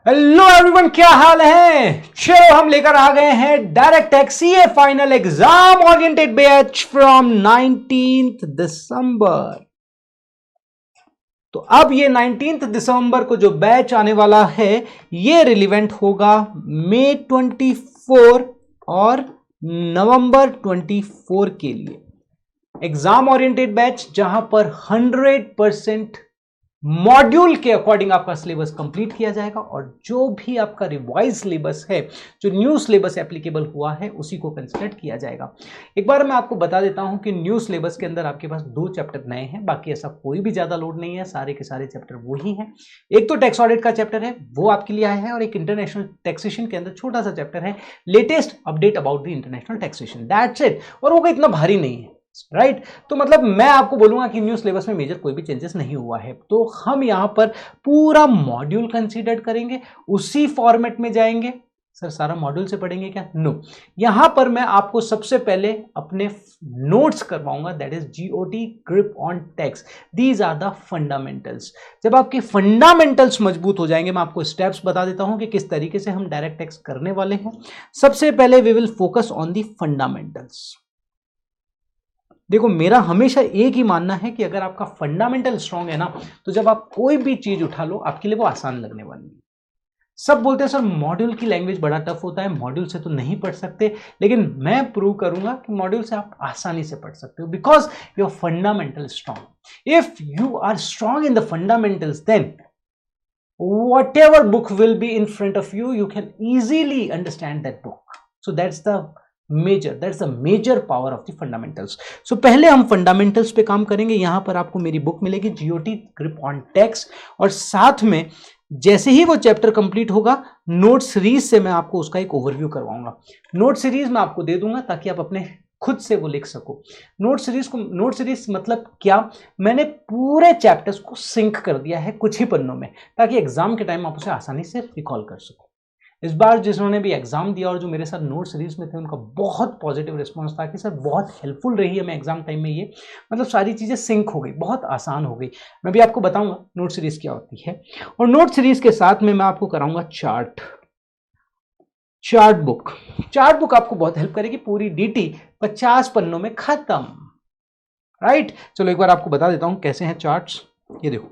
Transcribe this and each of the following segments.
Hello everyone, क्या हाल है। चलो हम लेकर आ गए हैं direct tax CA final exam oriented batch from 19th दिसंबर। तो अब ये 19th दिसंबर को जो बैच आने वाला है ये रिलेवेंट होगा मई 24 और नवंबर 24 के लिए। एग्जाम ओरिएंटेड बैच जहां पर 100% मॉड्यूल के अकॉर्डिंग आपका सिलेबस कंप्लीट किया जाएगा और जो भी आपका रिवाइज सिलेबस है, जो न्यू सिलेबस एप्लीकेबल हुआ है, उसी को कंसिडर किया जाएगा। एक बार मैं आपको बता देता हूं कि न्यू सिलेबस के अंदर आपके पास 2 चैप्टर नए हैं, बाकी ऐसा कोई भी ज्यादा लोड नहीं है, सारे के सारे चैप्टर वही हैं। एक तो टैक्स ऑडिट का चैप्टर है, वो आपके लिए आया है, और एक इंटरनेशनल टैक्सेशन के अंदर छोटा सा चैप्टर है, latest update about the international taxation, that's it. और वो इतना भारी नहीं है, राइट तो मतलब मैं आपको बोलूंगा कि न्यू सिलेबस में मेजर कोई भी चेंजेस नहीं हुआ है। तो हम यहां पर पूरा मॉड्यूल कंसीडर करेंगे, उसी फॉर्मेट में जाएंगे। सर सारा मॉड्यूल से पढ़ेंगे क्या? नो, यहां पर मैं आपको सबसे पहले अपने नोट्स करवाऊंगा, that is GOT grip on tax. These are the fundamentals. जब आपके फंडामेंटल्स मजबूत हो जाएंगे, मैं आपको स्टेप्स बता देता हूं कि किस तरीके से हम डायरेक्ट टैक्स करने वाले हैं। सबसे पहले we will focus on the fundamentals. देखो, मेरा हमेशा एक ही मानना है कि अगर आपका फंडामेंटल स्ट्रांग है ना, तो जब आप कोई भी चीज उठा लो आपके लिए वो आसान लगने वाली है। सब बोलते हैं सर मॉड्यूल की लैंग्वेज बड़ा टफ होता है, मॉड्यूल से तो नहीं पढ़ सकते, लेकिन मैं प्रूव करूंगा कि मॉड्यूल से आप आसानी से पढ़ सकते हो, because your fundamental strong. If you are strong in the fundamentals, then whatever book will be in front of you, you can easily understand that book. So that's the major power of the fundamentals. So पहले हम fundamentals पे काम करेंगे। यहां पर आपको मेरी book मिलेगी जीओटी ग्रिप ऑन टैक्स, और साथ में जैसे ही वो चैप्टर कंप्लीट होगा, नोट सीरीज से मैं आपको उसका एक ओवरव्यू करवाऊंगा। नोट सीरीज मैं आपको दे दूंगा ताकि आप अपने खुद से वो लिख सको। नोट सीरीज मतलब क्या, मैंने पूरे चैप्टर्स को सिंक कर दिया है कुछ ही पन्नों में, ताकि एग्जाम के टाइम आप उसे आसानी से रिकॉल कर सको। इस बार जिन्होंने भी एग्जाम दिया और जो मेरे साथ नोट सीरीज में थे, उनका बहुत पॉजिटिव रिस्पांस था कि सर बहुत हेल्पफुल रही है हमें एग्जाम टाइम में, ये मतलब सारी चीजें सिंक हो गई, बहुत आसान हो गई। मैं भी आपको बताऊंगा नोट सीरीज क्या होती है, और नोट सीरीज के साथ में मैं आपको कराऊंगा चार्ट बुक आपको बहुत हेल्प करेगी। पूरी डीटी 50 पन्नों में खत्म, राइट। चलो एक बार आपको बता देता हूं कैसे हैं चार्ट्स। ये देखो,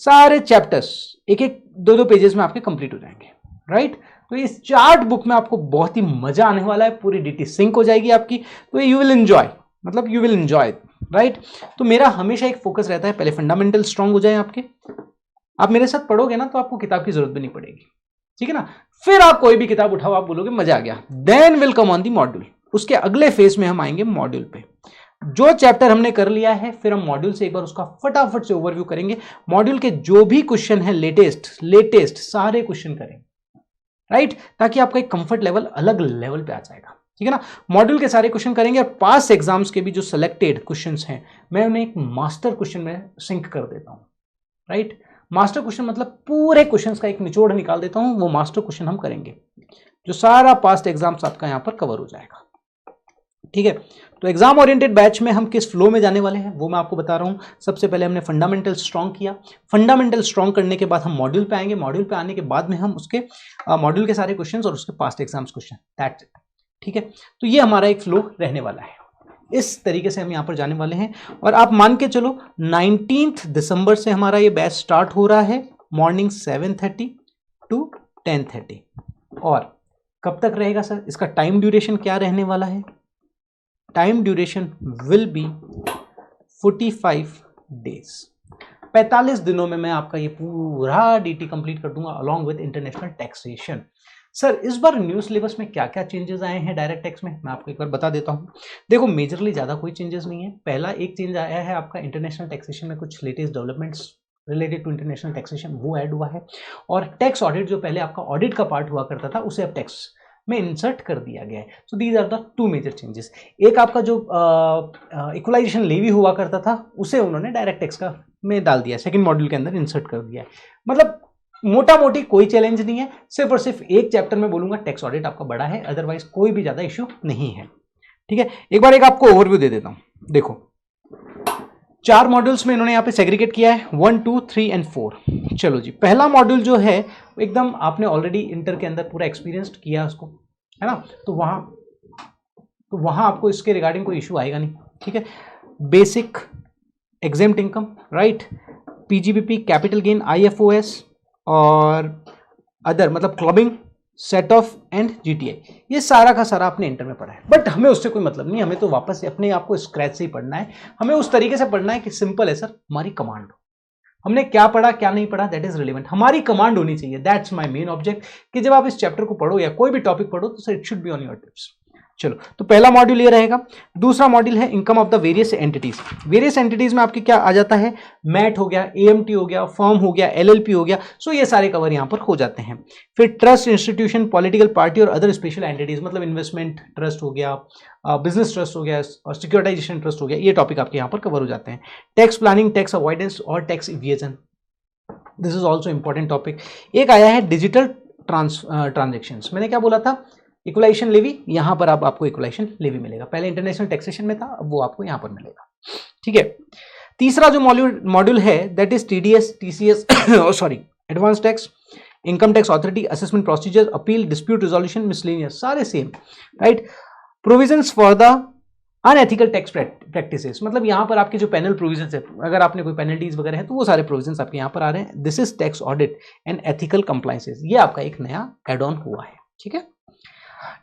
सारे चैप्टर्स एक एक 2-2 पेजेस में आपके कंप्लीट हो जाएंगे, राइट। तो इस चार्ट बुक में आपको बहुत ही मजा आने वाला है, पूरी डीटी सिंक हो जाएगी आपकी, तो यू विल एंजॉय, राइट। तो मेरा हमेशा एक फोकस रहता है, पहले फंडामेंटल स्ट्रांग हो जाए आपके, आप मेरे साथ पढ़ोगे ना तो आपको किताब की जरूरत भी नहीं पड़ेगी, ठीक है ना। फिर आप कोई भी किताब उठाओ, आप बोलोगे मजा आ गया, then will come on the module. उसके अगले फेज में हम आएंगे मॉड्यूल पे। जो चैप्टर हमने कर लिया है, फिर हम मॉड्यूल से एक बार उसका फटाफट से ओवरव्यू करेंगे। मॉड्यूल के जो भी क्वेश्चन है लेटेस्ट सारे क्वेश्चन करेंगे, राइट, ताकि आपका एक कंफर्ट लेवल अलग लेवल पे आ जाएगा, ठीक है ना। मॉड्यूल के सारे क्वेश्चन करेंगे, और पास एग्जाम्स के भी जो सिलेक्टेड क्वेश्चंस हैं, मैं उन्हें एक मास्टर क्वेश्चन में सिंक कर देता हूं, राइट। मास्टर क्वेश्चन मतलब पूरे क्वेश्चंस का एक निचोड़ निकाल देता हूं, वो मास्टर क्वेश्चन हम करेंगे, जो सारा पास्ट एग्जाम्स आपका यहां पर कवर हो जाएगा, ठीक है। तो एग्जाम ओरिएंटेड बैच में हम किस फ्लो में जाने वाले हैं वो मैं आपको बता रहा हूं। सबसे पहले हमने फंडामेंटल स्ट्रांग किया, फंडामेंटल स्ट्रांग करने के बाद हम मॉड्यूल पे आएंगे, मॉड्यूल पे आने के बाद में हम उसके मॉड्यूल के सारे क्वेश्चंस और उसके past exams question, that's it, ठीक है। तो ये हमारा एक फ्लो रहने वाला है, इस तरीके से हम यहां पर जाने वाले हैं। और आप मान के चलो 19th दिसंबर से हमारा ये बैच स्टार्ट हो रहा है, मॉर्निंग 7:30 to 10:30। और कब तक रहेगा सर, इसका टाइम ड्यूरेशन क्या रहने वाला है? Time duration will be 45 days. 45 दिनों में मैं आपका ये पूरा डीटी कंप्लीट कर दूंगा along with international taxation. Sir इस बार न्यू सिलेबस में क्या क्या चेंजेस आए हैं डायरेक्ट टैक्स में, मैं आपको एक बार बता देता हूं। देखो, मेजरली ज्यादा कोई चेंजेस नहीं है। पहला एक चेंज आया है आपका इंटरनेशनल टैक्सेशन में, कुछ latest developments related to international taxation वो ऐड हुआ है। और टैक्स ऑडिट, जो पहले आपका ऑडिट का पार्ट हुआ करता था, उसे अब टैक्स में इंसर्ट कर दिया गया है। So these are the 2 major changes. एक आपका जो इक्वलाइजेशन लेवी हुआ करता था, उसे उन्होंने डायरेक्ट टैक्स का में डाल दिया, सेकंड मॉड्यूल के अंदर इंसर्ट कर दिया है। मतलब मोटा मोटी कोई चैलेंज नहीं है, सिर्फ और सिर्फ एक चैप्टर में बोलूंगा टैक्स ऑडिट आपका बड़ा है, अदरवाइज कोई भी ज्यादा इश्यू नहीं है, ठीक है। एक बार एक आपको ओवरव्यू दे देता हूं। देखो, 4 मॉड्यूल्स में इन्होंने यहाँ पे सेग्रीगेट किया है 1, 2, 3 एंड 4। चलो जी, पहला मॉड्यूल जो है एकदम आपने ऑलरेडी इंटर के अंदर पूरा एक्सपीरियंस्ड किया उसको, है ना, तो वहाँ आपको इसके रिगार्डिंग कोई इशू आएगा नहीं, ठीक है। Basic exempt income, right, PGBP, capital gain, IFOS और अदर मतलब clubbing, set of and GTI, ये सारा का सारा आपने इंटर में पढ़ा है। बट हमें उससे कोई मतलब नहीं, हमें तो वापस अपने आप को स्क्रैच से ही पढ़ना है। हमें उस तरीके से पढ़ना है कि सिंपल है सर, हमारी कमांड हो, हमने क्या पढ़ा क्या नहीं पढ़ा दैट इज रिलेवेंट, हमारी कमांड होनी चाहिए। दैट्स माय मेन ऑब्जेक्ट कि जब आप इस चैप्टर को पढ़ो या कोई भी टॉपिक पढ़ो तो sir it should be on your tips. चलो, तो पहला मॉड्यूल ये रहेगा। दूसरा मॉड्यूल है income of the various entities. Various entities में आपके क्या आ जाता है, मैट हो गया, AMT हो गया, फर्म हो गया, LLP हो गया, सो ये सारे कवर यहां पर हो जाते हैं। फिर ट्रस्ट, इंस्टीट्यूशन, पॉलिटिकल पार्टी और अदर स्पेशल एंटिटीज, मतलब इन्वेस्टमेंट ट्रस्ट हो गया, बिजनेस ट्रस्ट हो गया और सिक्योरिटाइजेशन ट्रस्ट हो गया, ये टॉपिक आपके यहाँ पर कवर हो जाते हैं। टैक्स प्लानिंग, टैक्स अवॉइडेंस और tax evasion, this is also important topic. एक आया है डिजिटल ट्रांजेक्शन्स, मैंने क्या बोला था, इक्वलाइजेशन लेवी, यहां पर अब आपको इक्वलाइजेशन लेवी मिलेगा, पहले इंटरनेशनल टैक्सेशन में था, अब वो आपको यहां पर मिलेगा, ठीक है। तीसरा जो मॉड्यूल है that is TDS, TCS sorry, advance tax, income tax authority, assessment procedure, appeal, dispute resolution, miscellaneous, सारे same, right. Provisions for the unethical tax practices, मतलब यहां पर आपके जो पेनल प्रोविजंस है, अगर आपने कोई पेनल्टीज वगैरह है तो वो सारे प्रोविजंस आपके यहां पर आ रहे हैं। This is tax audit and ethical compliances, ये आपका एक नया एड ऑन हुआ है, ठीक है।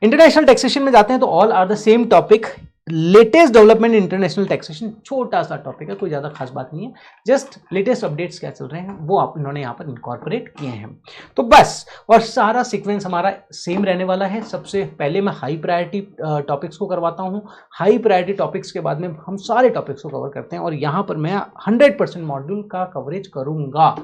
इंटरनेशनल टैक्सेशन में जाते हैं तो all are the same topic, latest development international taxation, छोटा सा टॉपिक है, कोई ज्यादा खास बात नहीं है, जस्ट लेटेस्ट अपडेट्स क्या चल रहे हैं वो आप इन्होंने यहाँ पर इनकॉर्पोरेट किए हैं, तो बस। और सारा सीक्वेंस हमारा सेम रहने वाला है। सबसे पहले मैं हाई प्रायोरिटी टॉपिक्स को करवाता हूँ, हाई प्रायोरिटी टॉपिक्स के बाद में हम सारे टॉपिक्स को कवर करते हैं, और यहाँ पर मैं 100% मॉड्यूल का कवरेज करूंगा,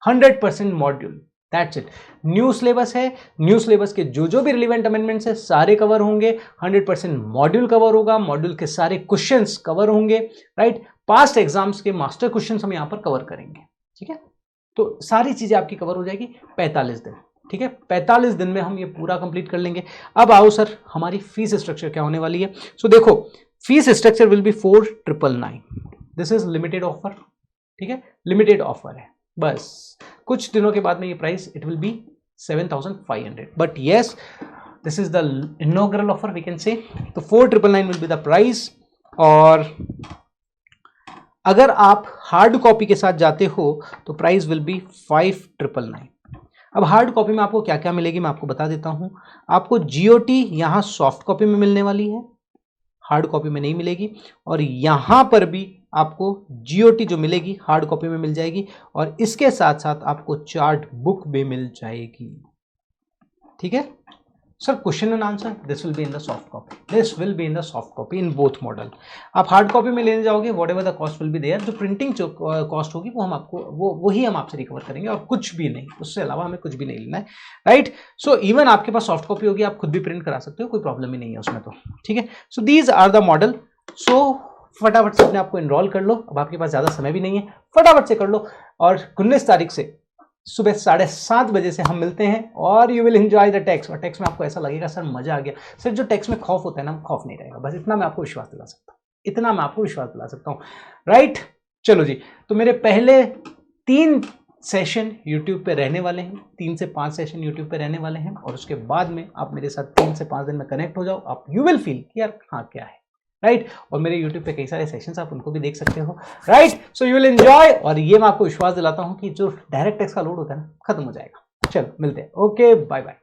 100% module, that's it. New syllabus है, न्यू सिलेबस के जो भी रिलेवेंट अमेंडमेंट्स है सारे कवर होंगे, 100% मॉड्यूल कवर होगा, मॉड्यूल के सारे क्वेश्चंस कवर होंगे, राइट। पास्ट एग्जाम्स के मास्टर क्वेश्चंस हम यहाँ पर कवर करेंगे, ठीक है। तो सारी चीजें आपकी कवर हो जाएगी 45 दिन, ठीक है। 45 दिन में हम ये पूरा कंप्लीट कर लेंगे। अब आओ सर, हमारी फीस स्ट्रक्चर क्या होने वाली है। सो देखो, fees structure will be 4999, this is limited offer, ठीक है, लिमिटेड ऑफर है, बस कुछ दिनों के बाद में ये price it will be 7500, but yes this is the inaugural offer we can say. तो 4999 विल बी द प्राइस, और अगर आप हार्ड कॉपी के साथ जाते हो तो प्राइस विल बी 5999। अब हार्ड कॉपी में आपको क्या क्या मिलेगी मैं आपको बता देता हूं। आपको GOT यहां सॉफ्ट कॉपी में मिलने वाली है, हार्ड कॉपी में नहीं मिलेगी, और यहां पर भी आपको GOT जो मिलेगी हार्ड कॉपी में मिल जाएगी, और इसके साथ साथ आपको चार्ट बुक भी मिल जाएगी, ठीक है sir. Question and answer this will be in the soft copy, this will be in the soft copy in both model. आप हार्ड कॉपी में लेने जाओगे, whatever the cost will be there, जो printing जो cost होगी वो हम आपको वही हम आपसे रिकवर करेंगे, और कुछ भी नहीं, उससे अलावा हमें कुछ भी नहीं लेना है, राइट। सो इवन आपके पास सॉफ्ट कॉपी होगी, आप खुद भी प्रिंट करा सकते हो, कोई प्रॉब्लम ही नहीं है उसमें, तो ठीक है। So these are the model. सो फटाफट से अपने आपको इनरोल कर लो, अब आपके पास ज्यादा समय भी नहीं है, फटाफट से कर लो, और 19 तारीख से सुबह 7:30 बजे से हम मिलते हैं, और you will enjoy the tax. और टैक्स में आपको ऐसा लगेगा सर मजा आ गया, सिर्फ जो टैक्स में खौफ होता है ना, खौफ नहीं रहेगा, बस इतना मैं आपको विश्वास दिला सकता हूँ, इतना मैं आपको विश्वास दिला सकता हूँ, राइट। चलो जी, तो मेरे पहले 3 सेशन यूट्यूब पे रहने वाले हैं, 3 से 5 सेशन यूट्यूब पे रहने वाले हैं, और उसके बाद में आप मेरे साथ 3 से 5 दिन में कनेक्ट हो जाओ, आप यू विल फील कि यार हाँ क्या है, राइट। और मेरे YouTube पे कई सारे सेशंस आप उनको भी देख सकते हो, right. So you will enjoy, और ये मैं आपको विश्वास दिलाता हूं कि जो डायरेक्ट टैक्स का लोड होता है ना, खत्म हो जाएगा। चलो मिलते हैं, ओके, बाय बाय।